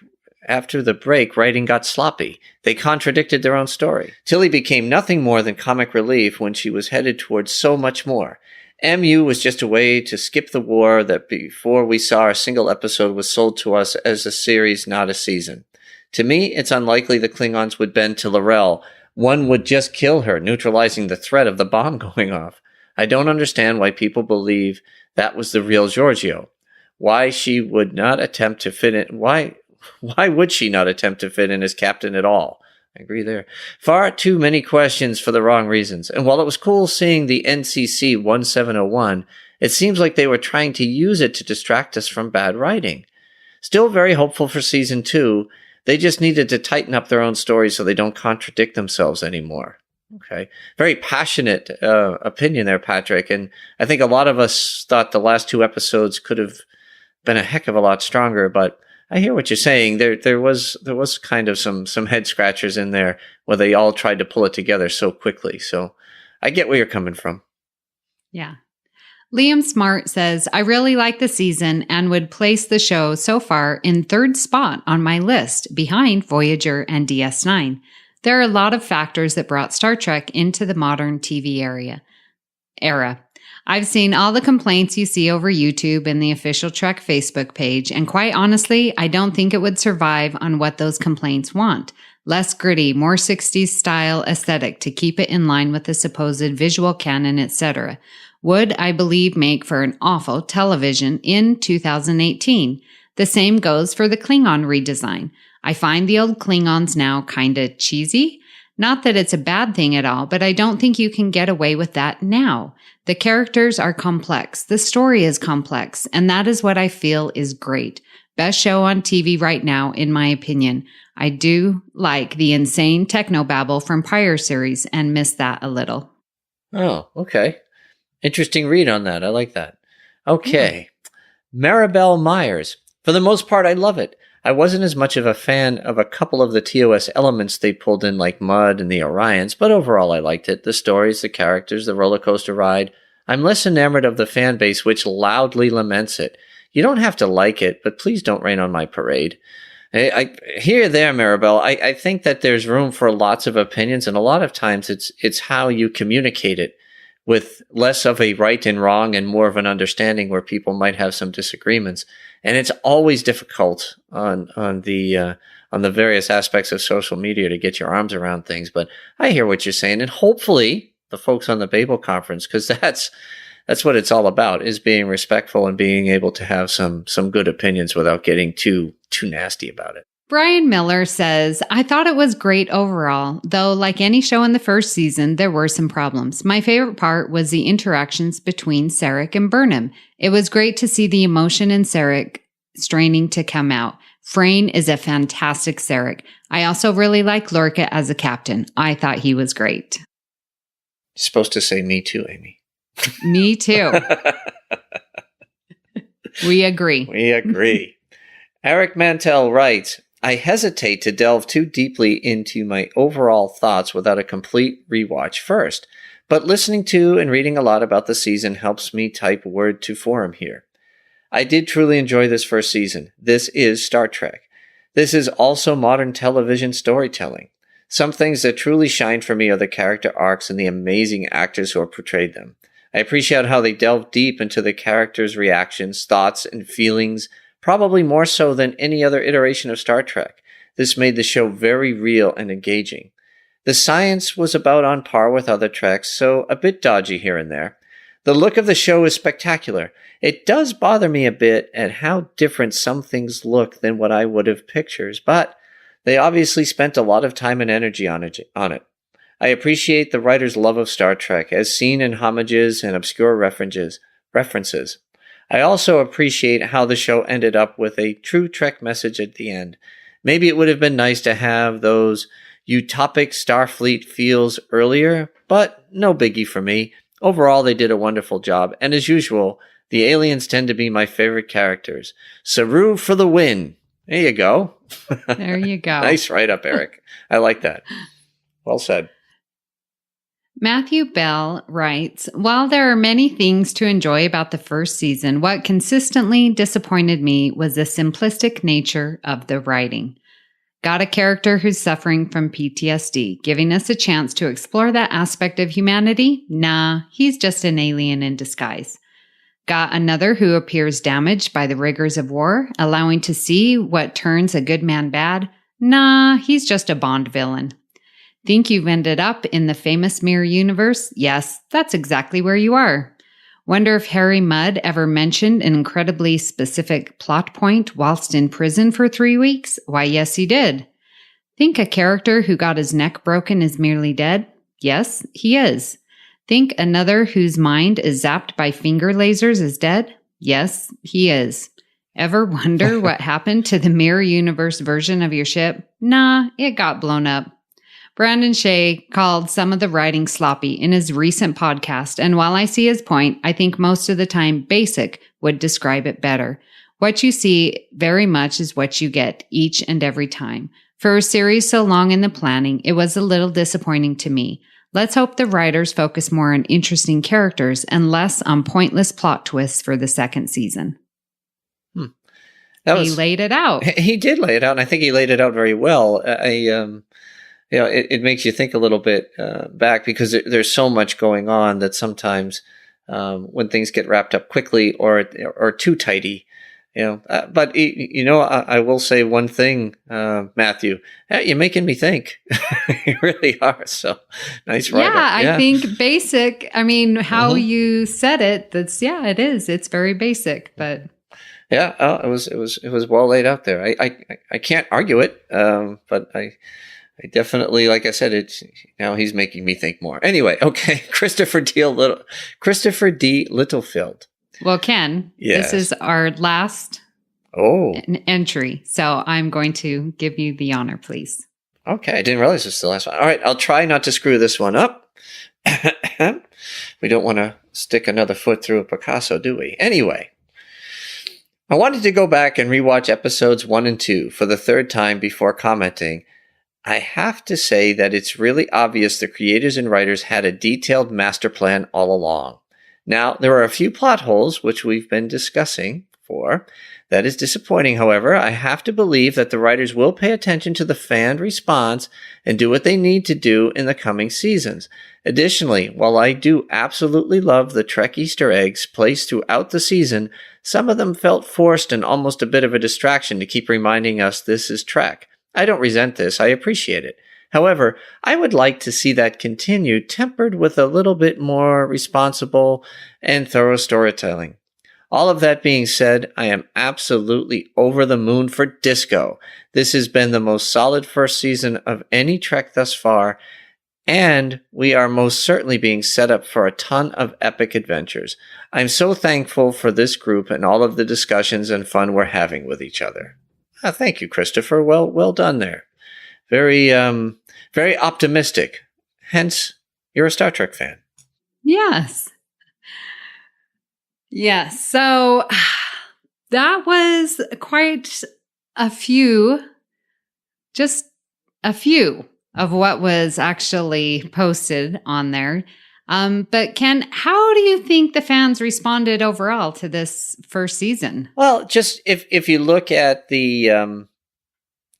E: writing got sloppy. They contradicted their own story. Tilly became nothing more than comic relief when she was headed towards so much more. MU was just a way to skip the war that before we saw a single episode was sold to us as a series, not a season. To me, it's unlikely the Klingons would bend to L'Rell. One would just kill her, neutralizing the threat of the bomb going off. I don't understand why people believe that was the real Giorgio. Why she would not attempt to fit in. Why Why would she not attempt to fit in as captain at all? I agree there. Far too many questions for the wrong reasons. And while it was cool seeing the NCC 1701, it seems like they were trying to use it to distract us from bad writing. Still very hopeful for season 2. They just needed to tighten up their own stories so they don't contradict themselves anymore. Okay. Very passionate opinion there, Patrick. And I think a lot of us thought the last 2 episodes could have been a heck of a lot stronger, but I hear what you're saying. There was kind of some head scratchers in there where they all tried to pull it together so quickly. So I get where you're coming from.
D: Yeah. Liam Smart says, I really like the season and would place the show so far in 3rd spot on my list, behind Voyager and DS9. There are a lot of factors that brought Star Trek into the modern TV era. I've seen all the complaints you see over YouTube and the official Trek Facebook page, and quite honestly, I don't think it would survive on what those complaints want. Less gritty, more 60s style aesthetic to keep it in line with the supposed visual canon, etc. Would, I believe, make for an awful television in 2018. The same goes for the Klingon redesign. I find the old Klingons now kinda cheesy. Not that it's a bad thing at all, but I don't think you can get away with that now. The characters are complex. The story is complex. And that is what I feel is great. Best show on TV right now, in my opinion. I do like the insane technobabble from prior series and miss that a little.
E: Oh, okay. Interesting read on that. I like that. Okay. Maribel Myers. For the most part, I love it. I wasn't as much of a fan of a couple of the TOS elements they pulled in, like Mud and the Orions, but overall I liked it. The stories, the characters, the roller coaster ride. I'm less enamored of the fan base, which loudly laments it. You don't have to like it, but please don't rain on my parade. I here there, Maribel, I think that there's room for lots of opinions, and a lot of times it's how you communicate it, with less of a right and wrong and more of an understanding where people might have some disagreements. And it's always difficult on the various aspects of social media to get your arms around things. But I hear what you're saying, and hopefully the folks on the Babel conference, because that's what it's all about, is being respectful and being able to have some good opinions without getting too nasty about it.
D: Brian Miller says, I thought it was great overall, though like any show in the first season, there were some problems. My favorite part was the interactions between Sarek and Burnham. It was great to see the emotion in Sarek straining to come out. Frayne is a fantastic Sarek. I also really like Lorca as a captain. I thought he was great.
E: You're supposed to say me too, Amy.
D: Me too. We agree.
E: We agree. Eric Mantell writes, I hesitate to delve too deeply into my overall thoughts without a complete rewatch first, but listening to and reading a lot about the season helps me type word to forum here. I did truly enjoy this first season. This is Star Trek. This is also modern television storytelling. Some things that truly shine for me are the character arcs and the amazing actors who have portrayed them. I appreciate how they delve deep into the characters' reactions, thoughts, and feelings, probably more so than any other iteration of Star Trek. This made the show very real and engaging. The science was about on par with other Treks, so a bit dodgy here and there. The look of the show is spectacular. It does bother me a bit at how different some things look than what I would have pictures, but they obviously spent a lot of time and energy on it. I appreciate the writer's love of Star Trek, as seen in homages and obscure references. I also appreciate how the show ended up with a true Trek message at the end. Maybe it would have been nice to have those utopic Starfleet feels earlier, but no biggie for me. Overall, they did a wonderful job, and as usual, the aliens tend to be my favorite characters. Saru for the win. There you go.
D: There you go.
E: Nice write-up, Eric. I like that. Well said.
D: Matthew Bell writes, while there are many things to enjoy about the first season, what consistently disappointed me was the simplistic nature of the writing. Got a character who's suffering from PTSD, giving us a chance to explore that aspect of humanity? Nah, he's just an alien in disguise. Got another who appears damaged by the rigors of war, allowing to see what turns a good man bad? Nah, he's just a Bond villain. Think you've ended up in the famous mirror universe? Yes, that's exactly where you are. Wonder if Harry Mudd ever mentioned an incredibly specific plot point whilst in prison for 3 weeks? Why, yes, he did. Think a character who got his neck broken is merely dead? Yes, he is. Think another whose mind is zapped by finger lasers is dead? Yes, he is. Ever wonder what happened to the mirror universe version of your ship? Nah, it got blown up. Brandon Shea called some of the writing sloppy in his recent podcast, and while I see his point, I think most of the time basic would describe it better. What you see very much is what you get each and every time. For a series so long in the planning, it was a little disappointing to me. Let's hope the writers focus more on interesting characters and less on pointless plot twists for the second season. He laid it out.
E: He did lay it out, and I think he laid it out very well. It makes you think a little bit back, because there's so much going on that sometimes when things get wrapped up quickly or too tidy, but I will say one thing, Matthew, you're making me think. You really are. So nice writer.
D: Yeah, I think basic. I mean, how you said it, it is. It's very basic, but.
E: Yeah, it was well laid out there. I can't argue it, but I definitely, like I said, he's making me think more. Anyway, okay, Christopher D. Littlefield.
D: Well, Ken,
E: yes.
D: This is our last entry, so I'm going to give you the honor, please.
E: Okay, I didn't realize this was the last one. All right, I'll try not to screw this one up. We don't want to stick another foot through a Picasso, do we? Anyway. I wanted to go back and rewatch episodes 1 and 2 for the third time before commenting. I have to say that it's really obvious the creators and writers had a detailed master plan all along. Now, there are a few plot holes, which we've been discussing before. That is disappointing, however. I have to believe that the writers will pay attention to the fan response and do what they need to do in the coming seasons. Additionally, while I do absolutely love the Trek Easter eggs placed throughout the season, some of them felt forced and almost a bit of a distraction to keep reminding us this is Trek. I don't resent this. I appreciate it. However, I would like to see that continue, tempered with a little bit more responsible and thorough storytelling. All of that being said, I am absolutely over the moon for Disco. This has been the most solid first season of any Trek thus far, and we are most certainly being set up for a ton of epic adventures. I'm so thankful for this group and all of the discussions and fun we're having with each other. Thank you, Christopher. Well done there. Very, very optimistic. Hence, you're a Star Trek fan.
D: Yes. Yes. So that was quite just a few of what was actually posted on there. But Ken, how do you think the fans responded overall to this first season?
E: Well, just if you look at the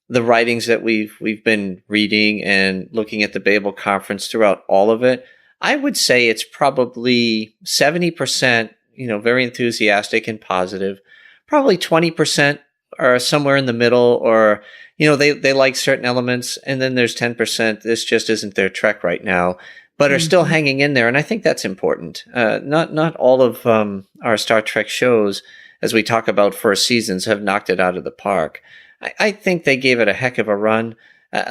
E: writings that we've been reading and looking at the Babel conference throughout all of it, I would say it's probably 70%, very enthusiastic and positive. Probably 20% are somewhere in the middle, or, they like certain elements. And then there's 10%, this just isn't their Trek right now, but are still hanging in there. And I think that's important. Not all of our Star Trek shows, as we talk about first seasons, have knocked it out of the park. I think they gave it a heck of a run.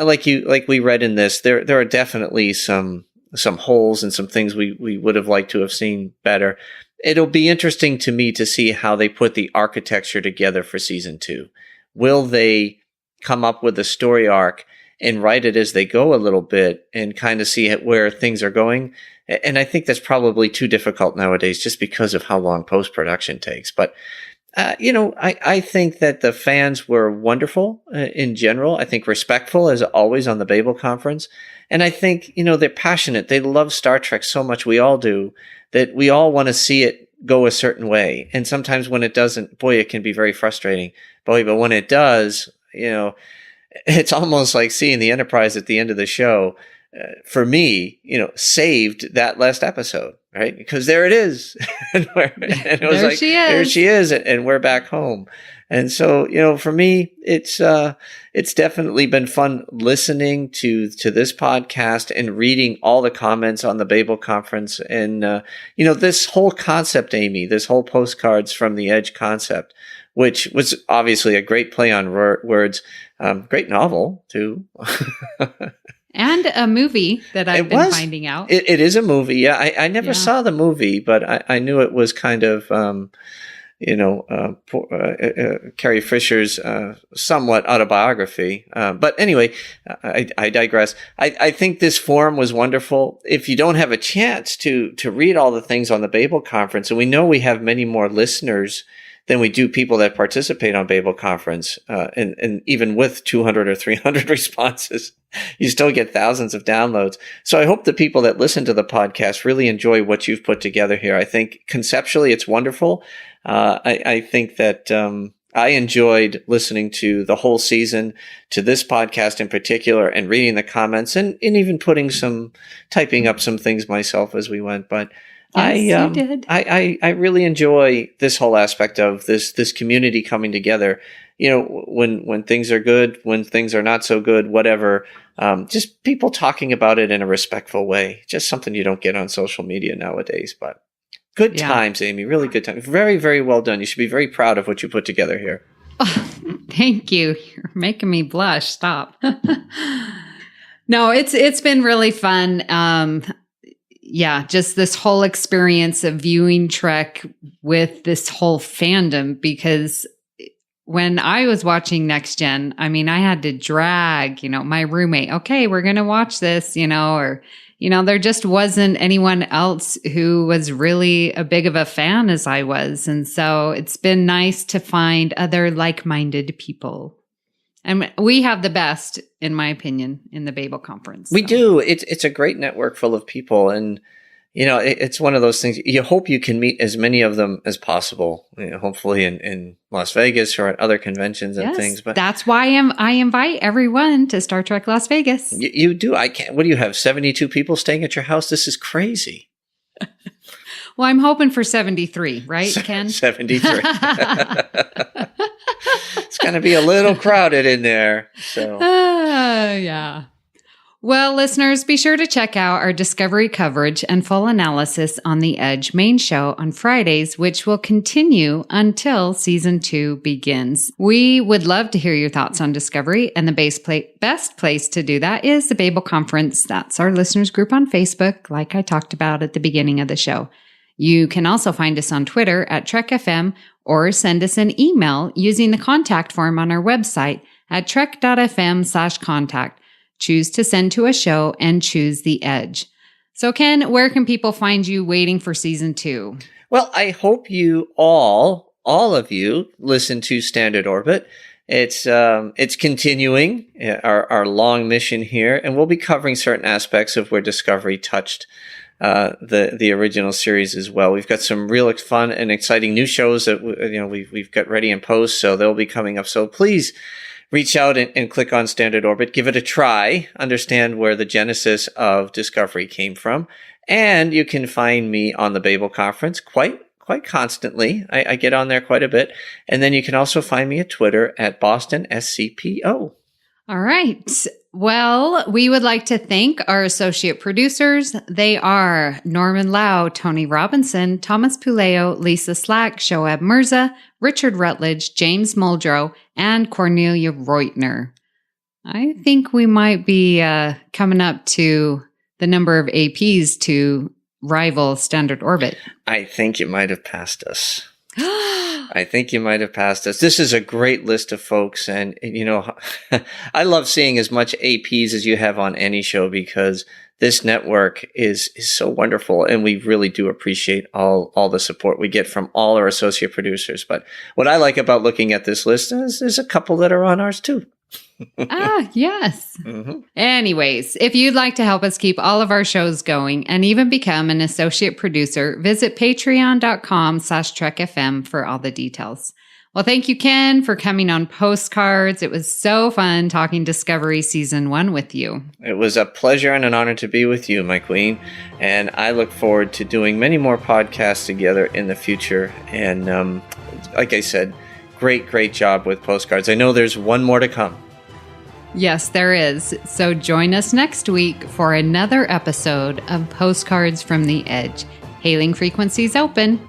E: Like we read in this, there are definitely some holes and some things we would have liked to have seen better. It'll be interesting to me to see how they put the architecture together for season 2. Will they come up with a story arc and write it as they go a little bit and kind of see where things are going? And I think that's probably too difficult nowadays just because of how long post-production takes. But, I think that the fans were wonderful in general. I think respectful, as always, on the Babel conference. And I think, they're passionate. They love Star Trek so much, we all do, that we all want to see it go a certain way. And sometimes when it doesn't, boy, it can be very frustrating. But when it does, it's almost like seeing the Enterprise at the end of the show, for me, saved that last episode. right? Because there it is. And it was
D: There she is.
E: there she is, and we're back home. And so, for me, it's definitely been fun listening to this podcast and reading all the comments on the Babel conference. And, this whole concept, Amy, this whole Postcards from the Edge concept, which was obviously a great play on words, great novel too.
D: And a movie that I've been finding out.
E: It is a movie. Yeah. I never saw the movie, but I knew it was kind of, Carrie Fisher's somewhat autobiography. But anyway, I digress. I think this forum was wonderful. If you don't have a chance to read all the things on the Babel conference, and we know we have many more listeners than we do people that participate on Babel conference, and even with 200 or 300 responses, you still get thousands of downloads. So I hope the people that listen to the podcast really enjoy what you've put together here. I think conceptually it's wonderful. I think that I enjoyed listening to the whole season, to this podcast in particular, and reading the comments and even typing up some things myself as we went. But
D: Yes, you did.
E: I really enjoy this whole aspect of this community coming together. When things are good, when things are not so good, whatever. Just people talking about it in a respectful way. Just something you don't get on social media nowadays. But good times, Amy. Really good times. Very, very well done. You should be very proud of what you put together here.
D: Oh, thank you. You're making me blush. Stop. No, it's been really fun. Just this whole experience of viewing Trek with this whole fandom, because when I was watching Next Gen, I had to drag, my roommate, okay, we're going to watch this, or, there just wasn't anyone else who was really a big of a fan as I was. And so it's been nice to find other like-minded people. And we have the best, in my opinion, in the Babel conference.
E: We do. It's a great network full of people. And, it's one of those things. You hope you can meet as many of them as possible, hopefully in Las Vegas or at other conventions and things. But
D: that's why I invite everyone to Star Trek Las Vegas.
E: You do. I can't. What do you have? 72 people staying at your house? This is crazy.
D: Well, I'm hoping for 73, right, Ken?
E: 73. It's going to be a little crowded in there. So,
D: yeah. Well, listeners, be sure to check out our Discovery coverage and full analysis on the Edge main show on Fridays, which will continue until season 2 begins. We would love to hear your thoughts on Discovery, and the best place to do that is the Babel Conference. That's our listeners group on Facebook, like I talked about at the beginning of the show. You can also find us on Twitter at TrekFM or send us an email using the contact form on our website at trek.fm/contact. Choose to send to a show and choose the Edge. So, Ken, where can people find you waiting for season 2?
E: Well, I hope you all of you, listen to Standard Orbit. It's continuing our long mission here, and we'll be covering certain aspects of where Discovery touched the original series as well. We've got some real fun and exciting new shows that we've got ready in post, so they'll be coming up. So please reach out and click on Standard Orbit. Give it a try. Understand where the genesis of Discovery came from. And you can find me on the Babel Conference quite constantly. I get on there quite a bit. And then you can also find me at Twitter at Boston SCPO.
D: All right. Well, we would like to thank our associate producers. They are Norman Lau, Tony Robinson, Thomas Puleo, Lisa Slack, Shoaib Mirza, Richard Rutledge, James Muldrow, and Cornelia Reutner. I think we might be coming up to the number of APs to rival Standard Orbit.
E: I think you might have passed us. I think you might have passed us. This is a great list of folks. And, I love seeing as much APs as you have on any show, because this network is so wonderful. And we really do appreciate all the support we get from all our associate producers. But what I like about looking at this list is there's a couple that are on ours too.
D: Yes.
E: Mm-hmm.
D: Anyways, if you'd like to help us keep all of our shows going and even become an associate producer, visit patreon.com/trekfm for all the details. Well, thank you, Ken, for coming on Postcards. It was so fun talking Discovery Season 1 with you.
E: It was a pleasure and an honor to be with you, my queen. And I look forward to doing many more podcasts together in the future. And like I said, great job with Postcards. I know there's one more to come.
D: Yes, there is. So join us next week for another episode of Postcards from the Edge. Hailing frequencies open.